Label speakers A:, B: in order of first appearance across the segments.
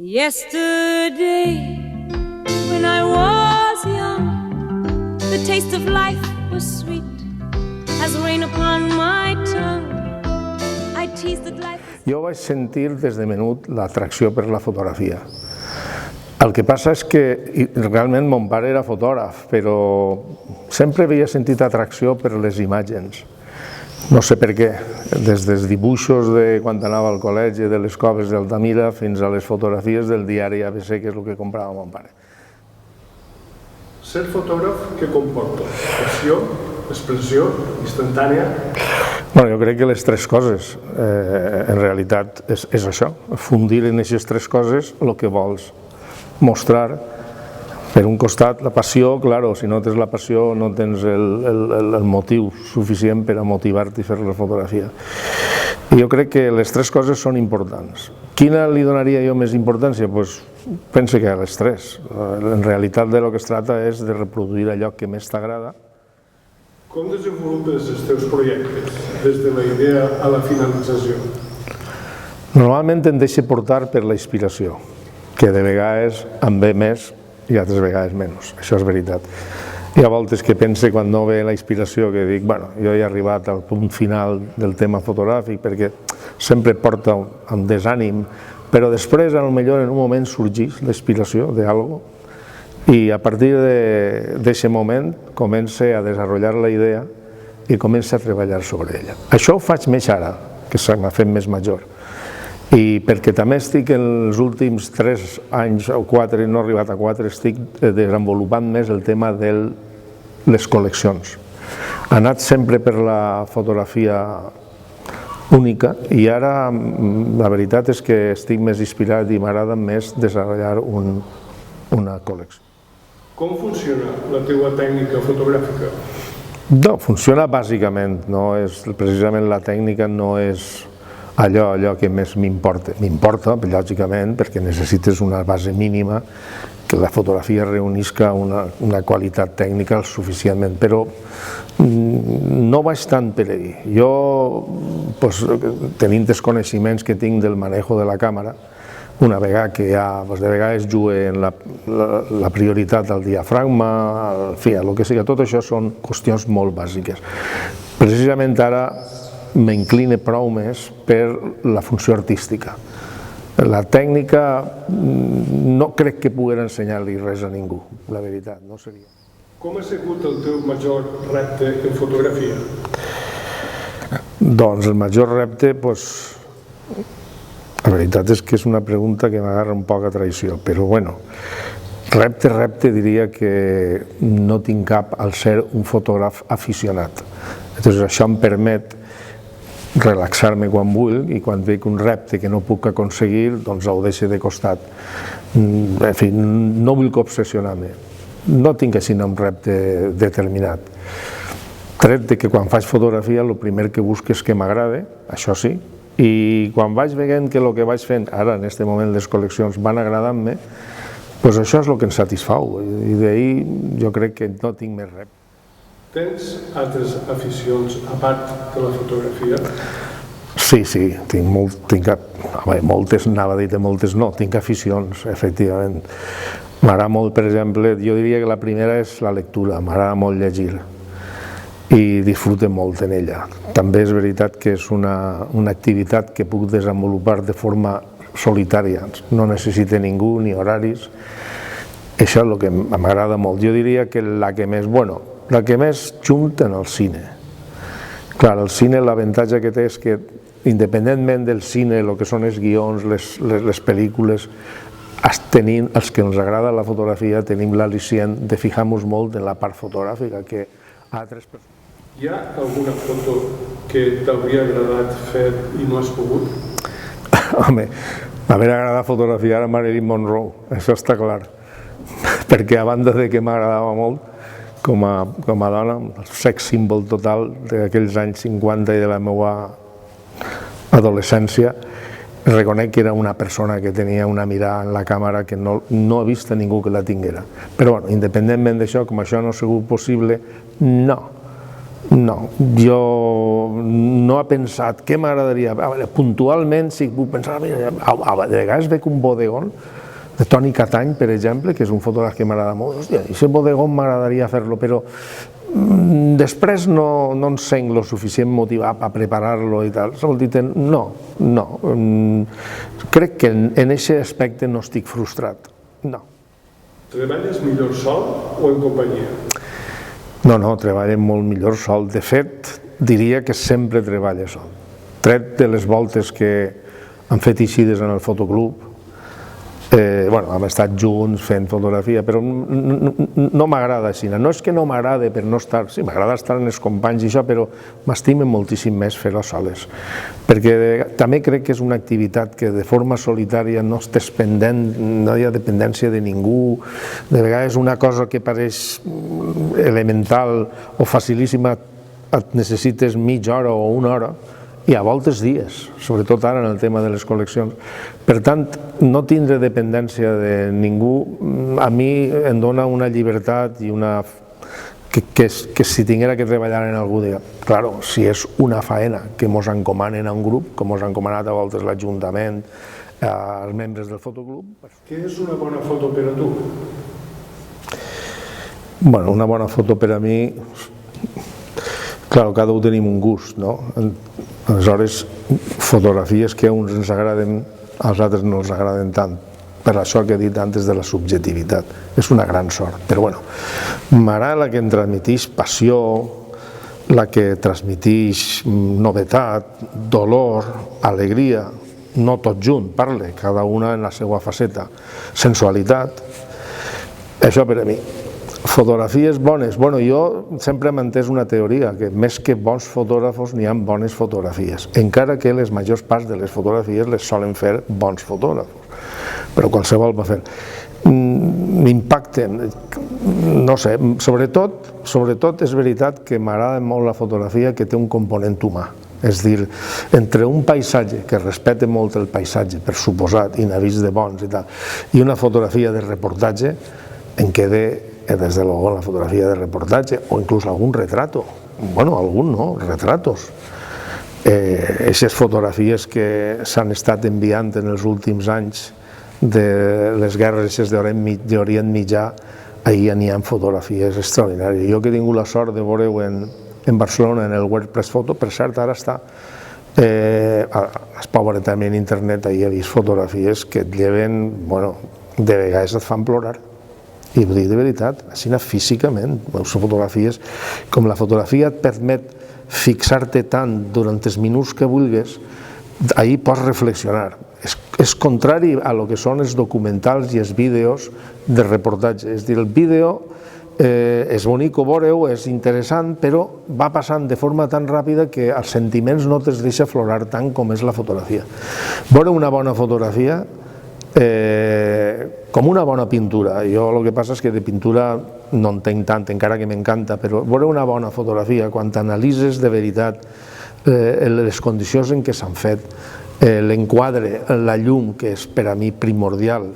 A: Yesterday, when I was young, the taste of life was sweet as rain upon my tongue. I tasted life.
B: Jo vaig sentir des de menut l'atracció per la fotografia. El que passa és que realment mon pare era fotògraf, però sempre havia sentit atracció per les imatges. No sé per què, des dels dibuixos de quan anava al col·legi, de les coves d'Altamira, fins a les fotografies del diari ABC, que és el que comprava mon pare.
C: Ser fotògraf, què comporta? Passió, expressió, instantània?
B: Bueno, jo crec que les tres coses, en realitat, és això, fundir en aquestes tres coses el que vols mostrar. Per un costat, la passió, claro, si no tens la passió no tens el motiu suficient per a motivar-te i fer la fotografia. I jo crec que les tres coses són importants. Quina li donaria jo més importància? Doncs penso que a les tres. En realitat de lo que es tracta és de reproduir allò que més t'agrada.
C: Com desenvolupes els teus projectes, des de la idea a la finalització?
B: Normalment em deixo portar per la inspiració, que de vegades em ve més i altres vegades menys, això és veritat. Hi ha voltes que pense quan no ve la inspiració que dic, bueno, jo he arribat al punt final del tema fotogràfic perquè sempre porta un desànim, però després potser en un moment sorgeix l'inspiració d'algo i a partir d'aquest moment comença a desenvolupar la idea i comença a treballar sobre ella. Això ho faig més ara, que se m'ha fet més major. I perquè també estic en els últims 3 anys o 4, no he arribat a 4, estic desenvolupant més el tema de les col·leccions. He anat sempre per la fotografia única i ara la veritat és que estic més inspirat i m'agrada més desenvolupar una col·lecció.
C: Com funciona la teva tècnica fotogràfica?
B: No, funciona bàsicament, precisament la tècnica no és allò que més m'importa. M'importa, lògicament, perquè necessites una base mínima, que la fotografia reunisca una qualitat tècnica suficientment, però no vaig tant per ahí. Jo, tenint els coneixements que tinc del manejo de la càmera, una vegada que ja, de vegades jugue en la prioritat al diafragma, en fi, el que sigui, tot això són qüestions molt bàsiques. Precisament ara m'incline prou més per la funció artística. La tècnica no crec que pugui ensenyar-li res a ningú, la veritat, no seria.
C: Com ha sigut el teu major repte en fotografia?
B: Doncs el major repte, la veritat és que és una pregunta que m'agarra un poc a traïció, però bueno, repte diria que no tinc cap al ser un fotògraf aficionat. Llavors això em permet relaxar-me quan vull i quan veig un repte que no puc aconseguir, doncs ho deixo de costat. En fi, no vull obsessionar-me. No tinc així un repte determinat. Tret que quan faig fotografia el primer que busco és que m'agrade, això sí, i quan vaig veient que el que vaig fent, ara en aquest moment les col·leccions van agradant-me, doncs això és el que em satisfau i d'ahir jo crec que no tinc més repte.
C: Tens altres aficions a part de la fotografia?
B: Sí, tinc moltes, anava a dir moltes no, tinc aficions, efectivament. M'agrada molt, per exemple, jo diria que la primera és la lectura, m'agrada molt llegir i disfruto molt en ella. També és veritat que és una activitat que puc desenvolupar de forma solitària, no necessita ningú ni horaris, això és el que m'agrada molt. Jo diria que la que més junta en el cine. Clar, el cine l'avantatge que té és que independentment del cine, el que són els guions, les pel·lícules, els que ens agrada la fotografia tenim l'al·licient de fijar-nos molt en la part fotogràfica que altres persones.
C: Hi ha alguna foto que t'hauria agradat fer i no has pogut?
B: Home, m'hauria agradat fotografiar a Marilyn Monroe, això està clar, perquè a banda de que m'agradava molt com a dona, el sex symbol total d'aquells anys 50 i de la meva adolescència, reconec que era una persona que tenia una mirada en la càmera que no he vist a ningú que la tinguera. Però independentment d'això, com això no ha sigut possible, no. No, jo no he pensat què m'agradaria. Puntualment sí que puc pensar, a vegades veig un bodegón de Toni Catany, per exemple, que és un fotògraf que m'agrada molt. Hòstia, aquest bodegón m'agradaria fer-lo, però després no em sent lo suficient motivat per preparar-lo i tal. No. Crec que en aquest aspecte no estic frustrat. No.
C: Treballes millor sol o en companyia?
B: No, treballem molt millor sol. De fet, diria que sempre treballa sol. Tret de les voltes que han fet eixides en el fotoclub, hem estat junts fent fotografia, però no m'agrada així. No és que no m'agrada per no estar, sí, m'agrada estar amb els companys i això, però m'estime moltíssim més fer-ho soles. Perquè també crec que és una activitat que de forma solitària no estàs pendent, no hi ha dependència de ningú, de vegades una cosa que pareix elemental o facilíssima et necessites mitja hora o una hora, i a voltes dies, sobretot ara en el tema de les col·leccions. Per tant, no tindre dependència de ningú a mi em dona una llibertat i una... que si tinguera que treballar en algú dia. Claro, si és una faena que mos encomanen a un grup, com mos ha encomanat a voltes l'Ajuntament, als membres del fotoclub...
C: Què és una bona foto per a tu?
B: Bueno, una bona foto per a mi... Clar, cada un tenim un gust, no? Aleshores, fotografies que a uns ens agraden, als altres no els agraden tant. Per això que he dit antes de la subjectivitat. És una gran sort. Però bueno, m'agrada la que em transmeteix passió, la que transmeteix novetat, dolor, alegria, no tot junt, parle, cada una en la seva faceta, sensualitat. Això per a mi. Fotografies bones. Bueno, jo sempre m'he entès una teoria, que més que bons fotògrafos n'hi ha bones fotografies, encara que les majors parts de les fotografies les solen fer bons fotògrafos, però qualsevol va fer. M'impacten, no sé, sobretot és veritat que m'agrada molt la fotografia que té un component humà. És dir, entre un paisatge que respecta molt el paisatge, per suposat, i n'ha vist de bons i tal, i una fotografia de reportatge, en queda des de luego la fotografia de reportatge o inclús algun retrato, bueno, algun no, retratos. Aquestes fotografies que s'han estat enviant en els últims anys de les guerres d'Orient Mitjà, ahir n'hi ha fotografies extraordinàries. Jo que he tingut la sort de veure-ho en Barcelona, en el WordPress Photo, per cert, ara està es pobre també en internet, ahir he vist fotografies que et lleven, bueno, de vegades et fan plorar. I ho dic de veritat, així físicament, són fotografies, com la fotografia et permet fixar-te tant durant els minuts que vulguis, ahir pots reflexionar. És contrari a lo que són els documentals i els vídeos de reportatge. És a dir, el vídeo és bonic veure-ho, és interessant, però va passant de forma tan ràpida que els sentiments no te'ls deixa aflorar tant com és la fotografia. Veure una bona fotografia com una bona pintura. Jo el que passa és que de pintura no en tenc tant, encara que m'encanta, però veure una bona fotografia, quan t'analitzes de veritat les condicions en què s'han fet, l'enquadre, la llum, que és per a mi primordial,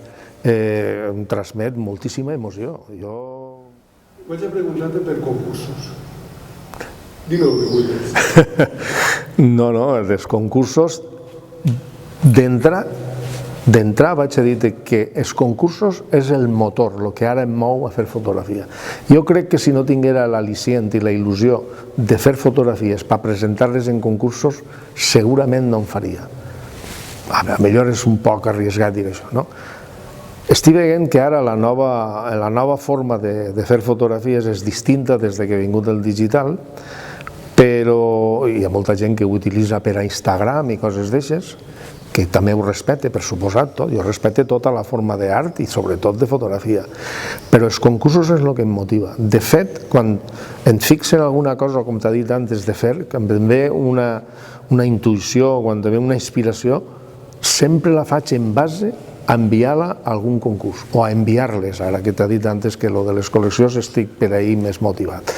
B: em transmet moltíssima emoció.
C: Vaig a preguntar-te per concursos. Dime el que vulguis.
B: No, els concursos d'entrar vaig a dir que els concursos és el motor, el que ara em mou a fer fotografia. Jo crec que si no tinguera l'al·licient i la il·lusió de fer fotografies per presentar-les en concursos, segurament no en faria. Millor és un poc arriesgat dir això, no? Estic veient que ara la nova forma de fer fotografies és distinta des que ha vingut el digital, però hi ha molta gent que ho utilitza per a Instagram i coses d'aixes, que també ho respecte, per suposat, jo respecte tota la forma d'art i sobretot de fotografia, però els concursos és el que em motiva. De fet, quan em fixo en alguna cosa, com t'ha dit antes de fer, que em ve una intuïció, quan em ve una inspiració, sempre la faig en base a enviar-la a algun concurs, o a enviar-les, ara que t'ha dit antes que lo de les col·leccions estic per ahir més motivat.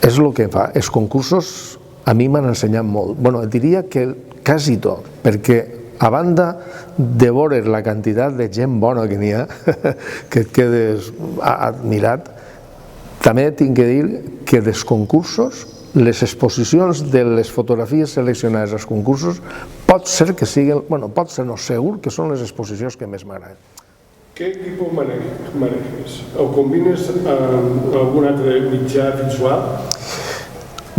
B: És el que fa. Els concursos a mi m'han ensenyat molt. Bueno, et diria que quasi tot, perquè a banda de veure la quantitat de gent bona que n'hi ha, que et quedes admirat, També tinc que dir que dels concursos, les exposicions de les fotografies seleccionades als concursos pot ser que siguin, pot ser no segur que són les exposicions que més m'agraden.
C: Què equipo manejes? O combines amb algun altre mitjà visual?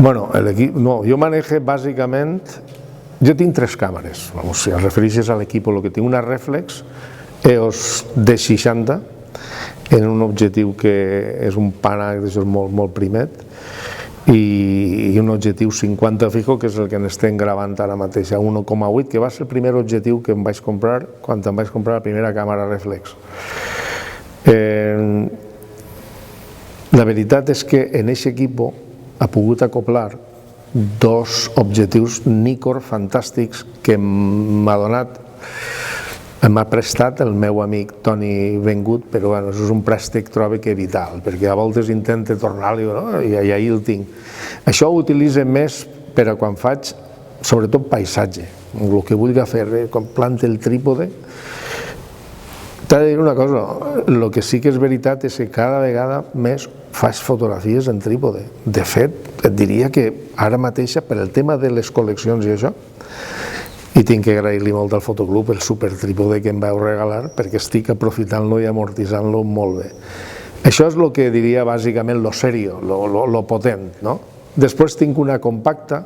B: Jo manejo bàsicament, jo tinc 3 càmeres, si es refereixes a l'equip, el que tinc una reflex EOS D60 en un objectiu que és un Panax molt primet, i un objectiu 50 fijo, que és el que n'estem gravant ara mateix, a 1,8, que va ser el primer objectiu que em vaig comprar quan em vaig comprar la primera càmera reflex. La veritat és que en aquest equip ha pogut acoplar 2 objectius Nikkor fantàstics que m'ha prestat el meu amic Toni Bengut, però és un préstec trobo que vital, perquè a voltes intento tornar-li i ahir el tinc. Això ho utilitzo més per a quan faig, sobretot paisatge, el que vull fer, quan plante el trípode. T'he de dir una cosa, el que sí que és veritat és que cada vegada més faig fotografies en trípode. De fet, et diria que ara mateixa, per el tema de les col·leccions i això, i tinc que agrair-li molt al fotoclub el supertrípode que em vau regalar, perquè estic aprofitant-lo i amortitzant-lo molt bé. Això és el que diria bàsicament lo serio, lo potent, no? Després tinc una compacta,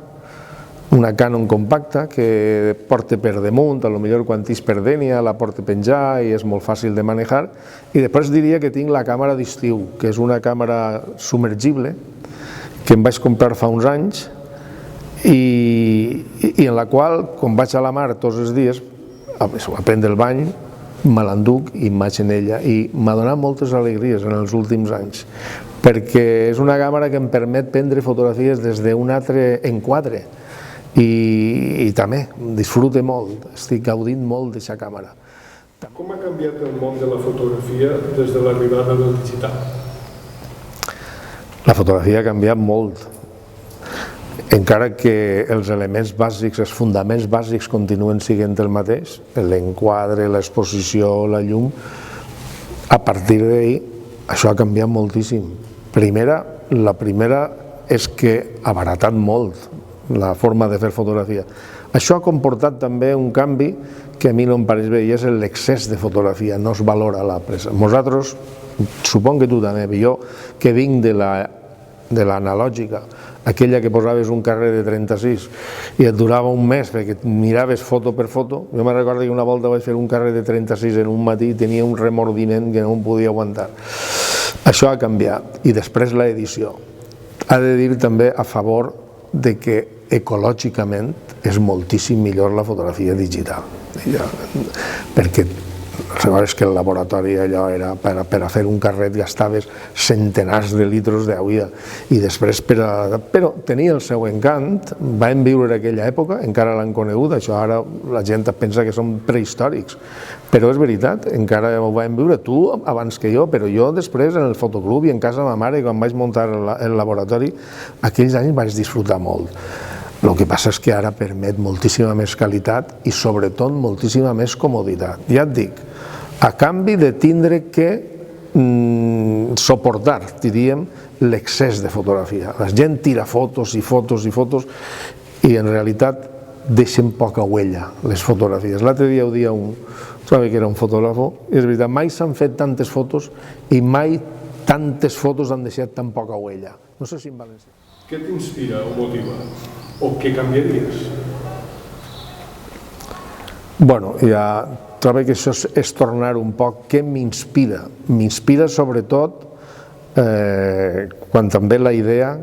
B: una Canon compacta que porta per damunt, potser quan és per dènia la porta penjar i és molt fàcil de manejar, i després diria que tinc la càmera d'estiu, que és una càmera submergible que em vaig comprar fa uns anys i en la qual, quan vaig a la mar tots els dies, a prendre el bany, me l'enduc i em vaig en ella, i m'ha donat moltes alegries en els últims anys, perquè és una càmera que em permet prendre fotografies des d'un altre enquadre i també disfruto molt, estic gaudint molt d'aquesta càmera.
C: Com ha canviat el món de la fotografia des de l'arribada del digital?
B: La fotografia ha canviat molt, encara que els elements bàsics, els fonaments bàsics continuen sent el mateix, l'enquadre, l'exposició, la llum. A partir d'ahir això ha canviat moltíssim. La primera és que ha abaratat molt la forma de fer fotografia. Això ha comportat també un canvi que a mi no em pareix bé, i és l'excés de fotografia, no es valora la presa. Nosaltres, suponc que tu també, jo que vinc de l'analògica, aquella que posaves un carrer de 36 i et durava un mes perquè miraves foto per foto. Jo me recordo que una volta vaig fer un carrer de 36 en un matí i tenia un remordiment que no em podia aguantar. Això ha canviat. I després l'edició. Ha de dir també a favor de que ecològicament és moltíssim millor la fotografia digital, perquè és que el laboratori allò era per a fer un carret gastaves centenars de litros d'aigua, i després però tenia el seu encant. Vam viure aquella època, encara l'han conegut, això ara la gent pensa que som prehistòrics, però és veritat, encara ho vam viure, tu abans que jo, però jo després en el fotoclub i en casa de ma mare, quan vaig muntar el laboratori, aquells anys vaig disfrutar molt. El que passa és que ara permet moltíssima més qualitat i sobretot moltíssima més comoditat. Ja et dic, a canvi de tindre que suportar, diríem, l'excés de fotografia. La gent tira fotos i fotos i fotos i en realitat deixen poca huella les fotografies. L'altre dia ho dia un que era un fotògraf, i és veritat, mai s'han fet tantes fotos i mai tantes fotos han deixat tan poca huella. No sé si en valencià.
C: Què t'inspira o motiva? O què canviaries?
B: Bueno, ja trobo que això és tornar un poc què m'inspira. M'inspira sobretot quan també la idea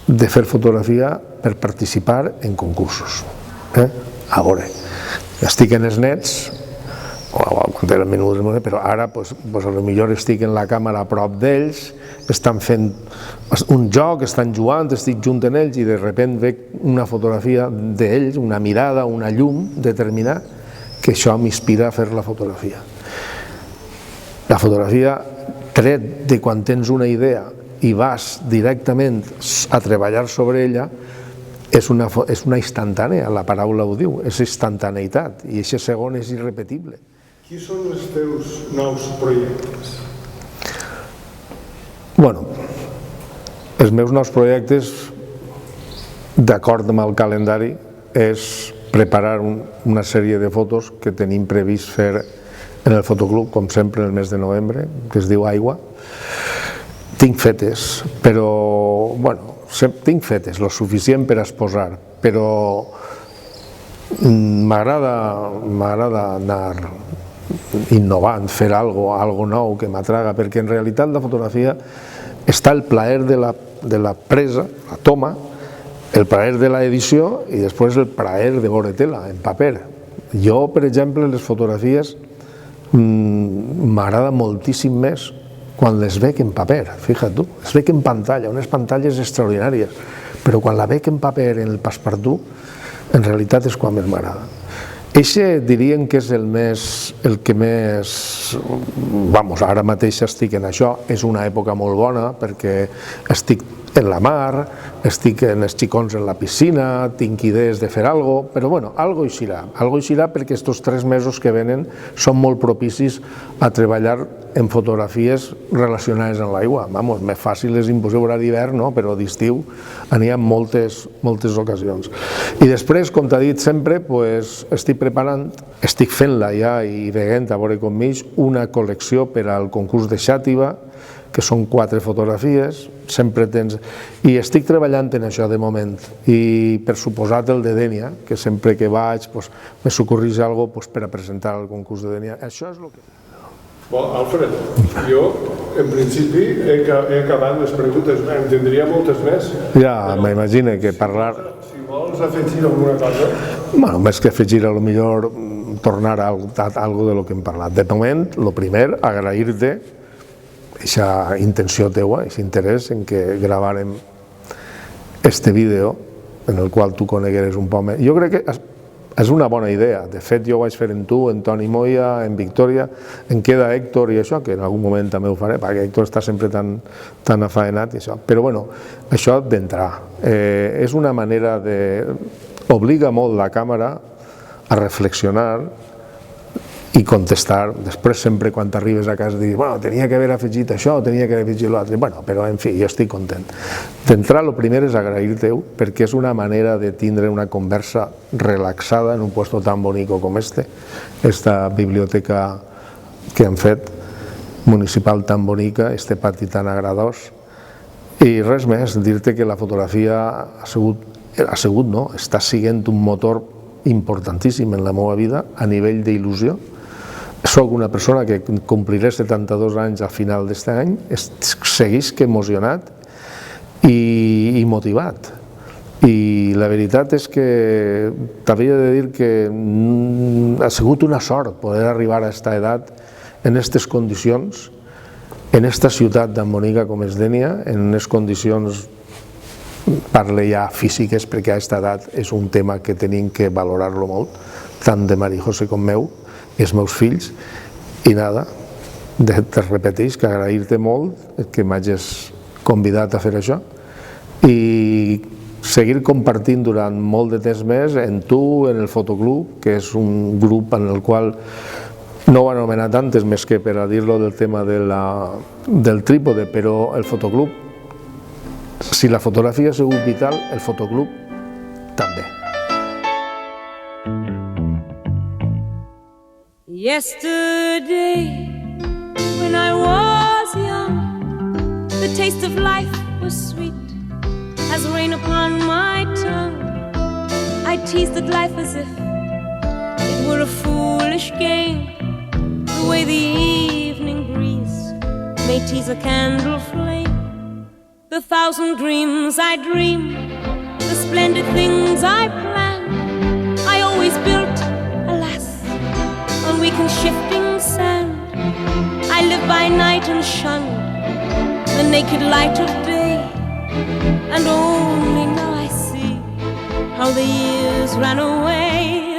B: de fer fotografia per participar en concursos. A veure, estic en els nets, quan era el menú, però ara potser estic en la càmera a prop d'ells, estan fent un joc, estan jugant, estic junt amb ells i de sobte veig una fotografia d'ells, una mirada, una llum determinada, que això m'inspira a fer la fotografia. La fotografia, tret de quan tens una idea i vas directament a treballar sobre ella, és una instantània, la paraula ho diu, és instantaneïtat, i aquest segon és irrepetible.
C: Quins són els teus nous projectes?
B: Bueno, els meus nous projectes, d'acord amb el calendari, és preparar una sèrie de fotos que tenim previst fer en el fotoclub, com sempre, el mes de novembre, que es diu Aigua. Tinc fetes, però, bueno, tinc fetes, lo suficient per exposar, però m'agrada anar innovant, fer algo nou que m'atraga, perquè en realitat la fotografia està el plaer de la presa, la toma, el plaer de l'edició i després el plaer de veure tela en paper. Jo, per exemple, les fotografies m'agrada moltíssim més quan les veig en paper, fixa't tu, les veig en pantalla, unes pantalles extraordinàries, però quan la veig en paper en el passepartout, en realitat és quan més m'agrada. Eixe dirien que és el que més, vamos, ara mateix estic en això, és una època molt bona perquè estic en la mar, estic en els xicons en la piscina, tinc idees de fer alguna cosa, però bueno, algo eixirà perquè aquests 3 mesos que venen són molt propicis a treballar en fotografies relacionades amb l'aigua. Vamos, més fàcil és impossible d'hivern, no? Però d'estiu n'hi ha moltes ocasions. I després, com t'he dit sempre, estic preparant, estic fent-la ja i veient a veure com m'eix una col·lecció per al concurs de Xàtiva, que són 4 fotografies, sempre tens... I estic treballant en això de moment. I per suposat el de Dénia, que sempre que vaig me socorrís alguna cosa per a presentar el concurs de Dénia. Això és el que...
C: Bon, Alfred, jo en principi he acabat les preguntes, en tindria moltes més.
B: Ja, m'imagino que parlar...
C: Si vols afegir alguna cosa...
B: Bueno, més que afegir, a lo millor tornar a algo de lo que hem parlat. De moment, el primer, agrair-te aquesta intenció teua, aquest interès en què gravàrem este vídeo en el qual tu conegueres un poc més. Jo crec que és una bona idea. De fet, jo ho vaig fer en tu, en Toni Moya, en Victòria, en queda Héctor i això, que en algun moment també ho faré, perquè Héctor està sempre tan afaenat i això. Però bueno, això d'entrar. És una manera de... Obliga molt la càmera a reflexionar i contestar. Després, sempre quan t'arribes a casa, dius, bueno, tenia que haver afegit això, tenia que haver afegit l'altre. Bueno, però en fi, jo estic content. D'entrar, el primer és agrair-te-ho, perquè és una manera de tindre una conversa relaxada en un puesto tan bonico com esta biblioteca que han fet, municipal tan bonica, este pati tan agradós. I res més, dir-te que la fotografia està sent un motor importantíssim en la meva vida a nivell d'il·lusió. Soc una persona que compliré 72 anys al final d'aquest any, seguisc emocionat i motivat. I la veritat és que t'havia de dir que ha sigut una sort poder arribar a aquesta edat en aquestes condicions, en aquesta ciutat tan bonica com és Dénia, en unes condicions, parle ja físiques, perquè a aquesta edat és un tema que tenim que valorar-lo molt, tant de Maria José com meu, i els meus fills, i nada, te repeteix que agrair-te molt que m'hagis convidat a fer això i seguir compartint durant molt de temps més en tu, en el fotoclub, que és un grup en el qual no ho anomenat antes més que per a dir-lo del tema del trípode, però el fotoclub, si la fotografia ha sigut vital, el fotoclub també.
A: Yesterday, when I was young, the taste of life was sweet as rain upon my tongue. I teased at life as if it were a foolish game, the way the evening breeze may tease a candle flame. The thousand dreams I dreamed, the splendid things I planned, I always built, on weak and shifting sand. I lived by night and shunned the naked light of day, and only now I see how the years ran away.